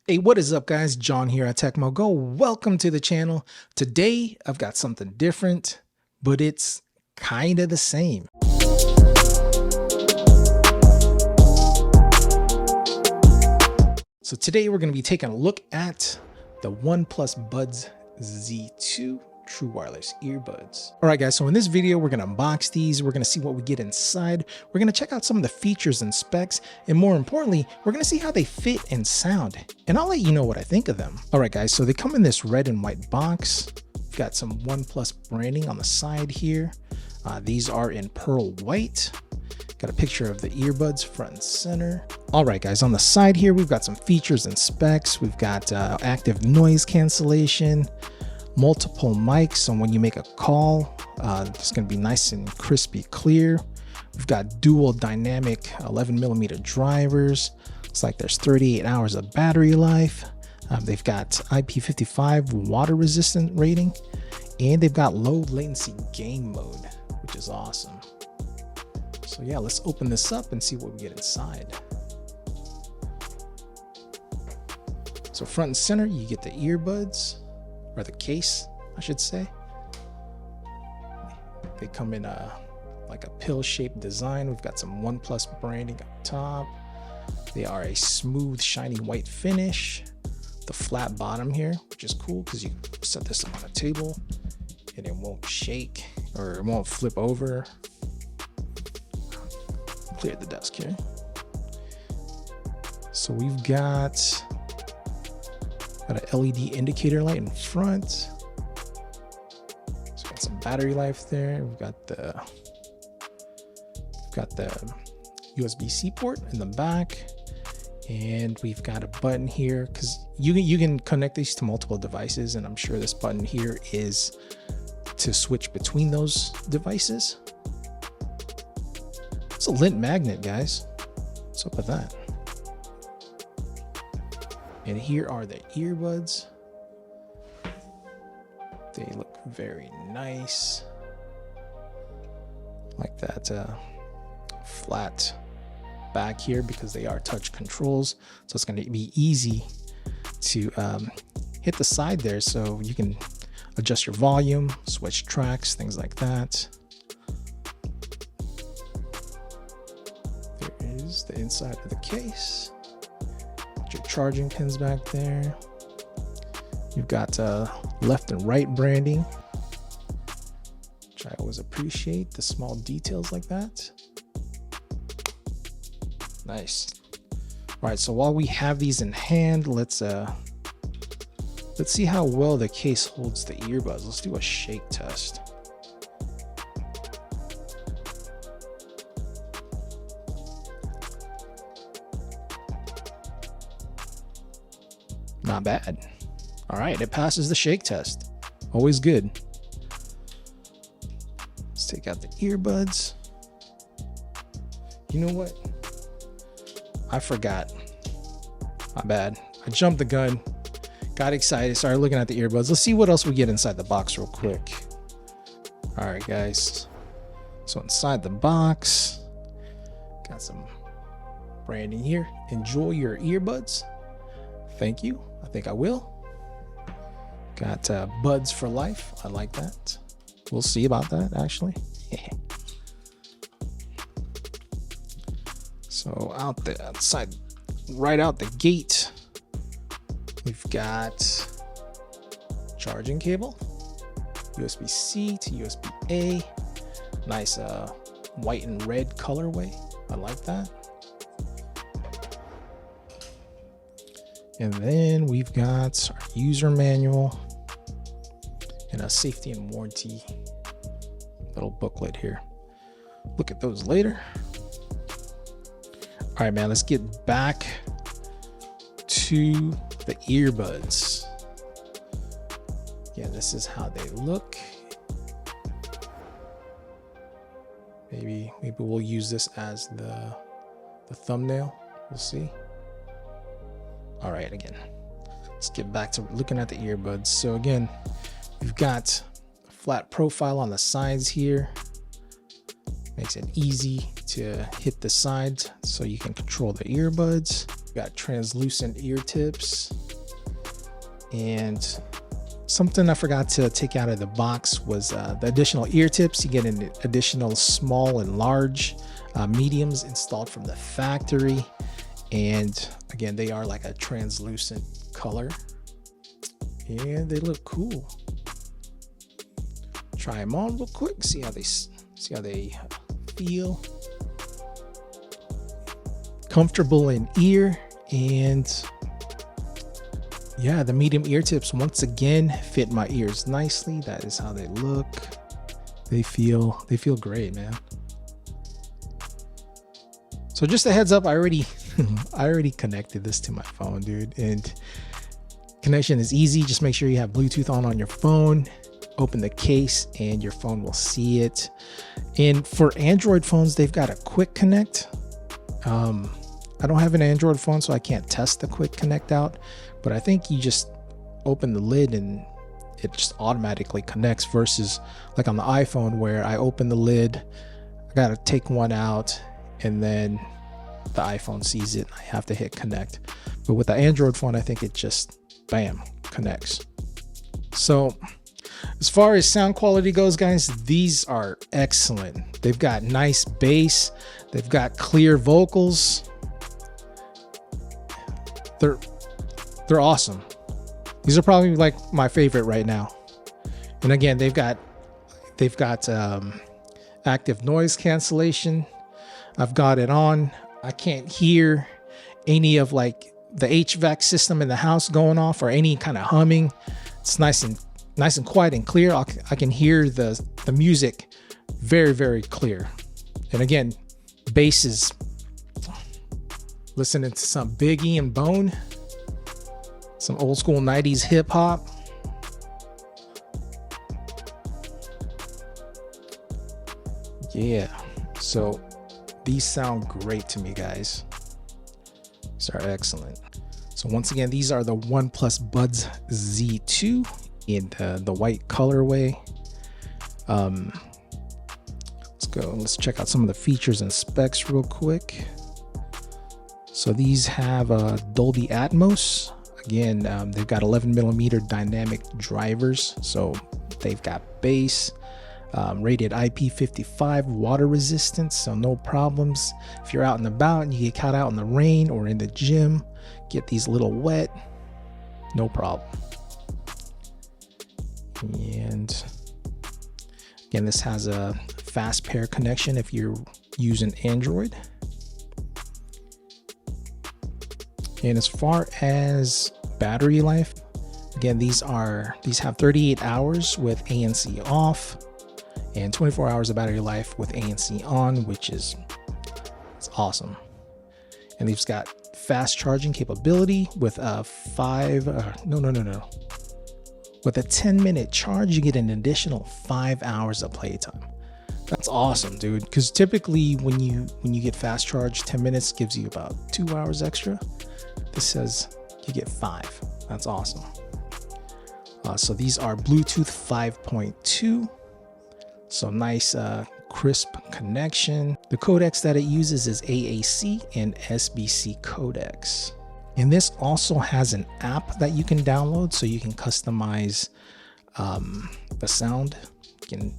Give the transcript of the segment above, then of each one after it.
Hey, what is up guys? John here at Tekmogo. Welcome to the channel. Today I've got something different, but it's kind of the same. So today we're going to be taking a look at the Oneplus Buds Z2 true wireless earbuds. All right guys, so in this video we're going to unbox these, we're going to see what we get inside, we're going to check out some of the features and specs, and more importantly we're going to see how they fit and sound, and I'll let you know what I think of them. All right guys, so they come in this red and white box. We've got some OnePlus branding on the side here. These are in pearl white. Got a picture of the earbuds front and center. All right guys, on the side here we've got some features and specs. We've got active noise cancellation, multiple mics, so when you make a call, it's going to be nice and crispy clear. We've got dual dynamic 11mm drivers. Looks like there's 38 hours of battery life. They've got IP55 water resistant rating, and they've got low latency game mode, which is awesome. So yeah, let's open this up and see what we get inside. So front and center, you get the earbuds, or the case, I should say. They come in like a pill-shaped design. We've got some OnePlus branding up top. They are a smooth, shiny white finish. The flat bottom here, which is cool because you set this up on a table and it won't shake or it won't flip over. Clear the desk here. So we've got an LED indicator light in front. So got some battery life there. We've got the USB-C port in the back, and we've got a button here because you can connect these to multiple devices, and I'm sure this button here is to switch between those devices. It's a lint magnet, guys. What's up with that? And here are the earbuds. They look very nice. Like that flat back here because they are touch controls. So it's going to be easy to hit the side there so you can adjust your volume, switch tracks, things like that. There is the inside of the case. Your charging pins back there. You've got left and right branding, which I always appreciate, the small details like that. Nice. All right, so while we have these in hand, let's see how well the case holds the earbuds. Let's do a shake test. Not bad. All right, it passes the shake test. Always good. Let's take out the earbuds. You know what? I forgot. My bad. I jumped the gun. Got excited. Started looking at the earbuds. Let's see what else we get inside the box real quick. All right, guys. So inside the box, got some branding here. Enjoy your earbuds. Thank you. I think I will. Got buds for life. I like that. We'll see about that actually. So out the outside, right out the gate, we've got charging cable, USB-C to USB-A. Nice white and red colorway. I like that. And then we've got our user manual and a safety and warranty little booklet here. Look at those later. All right, man, let's get back to the earbuds. Yeah, this is how they look. Maybe we'll use this as the thumbnail. We'll see. All right, again, let's get back to looking at the earbuds. So again, we've got a flat profile on the sides here. Makes it easy to hit the sides so you can control the earbuds. Got translucent ear tips. And something I forgot to take out of the box was the additional ear tips. You get an additional small and large mediums installed from the factory. And again, they are like a translucent color. And they look cool. Try them on real quick, see how they feel. Comfortable in ear, and yeah, the medium ear tips once again fit my ears nicely. That is how they look. They feel great, man. So just a heads up, I already connected this to my phone, dude, and connection is easy. Just make sure you have Bluetooth on your phone. Open the case and your phone will see it. And for Android phones, they've got a quick connect. I don't have an Android phone, so I can't test the quick connect out, but I think you just open the lid and it just automatically connects, versus like on the iPhone where I open the lid, I gotta take one out, and then the iPhone sees it, I have to hit connect. But with the Android phone, I think it just bam, connects. So as far as sound quality goes, guys, these are excellent. They've got nice bass, they've got clear vocals. They're awesome. These are probably like my favorite right now. And again, they've got active noise cancellation. I've got it on. I can't hear any of like the HVAC system in the house going off or any kind of humming. It's nice and quiet and clear. I can hear the music very, very clear. And again, bass is listening to some Biggie and Bone, some old school 90s hip hop. Yeah, so these sound great to me, guys. These are excellent. So once again, these are the OnePlus Buds Z2 in the white colorway. Let's go. Let's check out some of the features and specs real quick. So these have Dolby Atmos. Again, they've got 11mm dynamic drivers. So they've got bass, rated IP55, water resistance, so no problems. If you're out and about and you get caught out in the rain or in the gym, get these a little wet, no problem. And again, this has a fast pair connection if you're using Android. And as far as battery life, again, these have 38 hours with ANC off and 24 hours of battery life with ANC on, which is awesome. And they've got fast charging capability with a with a 10-minute charge, you get an additional 5 hours of playtime. That's awesome, dude. Because typically when you get fast charge, 10 minutes gives you about 2 hours extra. This says you get 5. That's awesome. So these are Bluetooth 5.2. So nice crisp connection. The codecs that it uses is AAC and SBC codecs. And this also has an app that you can download, so you can customize the sound. You can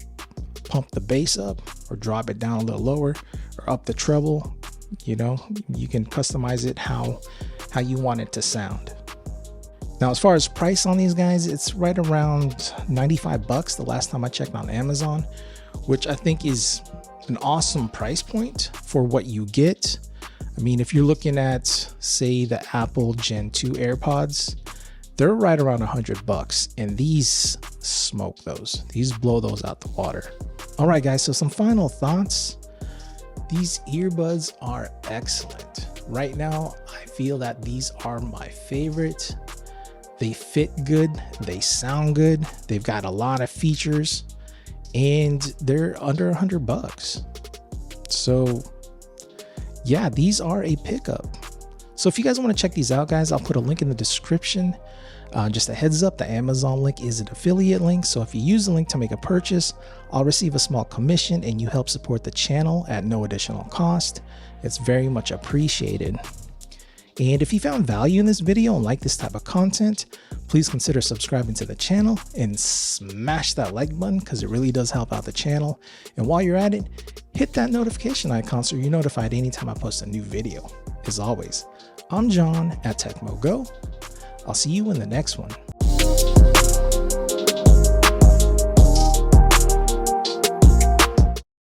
pump the bass up or drop it down a little lower, or up the treble. You know, you can customize it how you want it to sound. Now, as far as price on these guys, it's right around 95 bucks the last time I checked on Amazon, which I think is an awesome price point for what you get. I mean, if you're looking at, say, the Apple Gen 2 AirPods, they're right around 100 bucks, and these smoke those. These blow those out the water. All right, guys, so some final thoughts. These earbuds are excellent. Right now, I feel that these are my favorite. They fit good, they sound good, they've got a lot of features, and they're under 100 bucks. So yeah, these are a pickup. So if you guys want to check these out, guys, I'll put a link in the description. Just a heads up, the Amazon link is an affiliate link. So if you use the link to make a purchase, I'll receive a small commission and you help support the channel at no additional cost. It's very much appreciated. And if you found value in this video and like this type of content, please consider subscribing to the channel and smash that like button because it really does help out the channel. And while you're at it, hit that notification icon so you're notified anytime I post a new video. As always, I'm John at Tekmogo. I'll see you in the next one.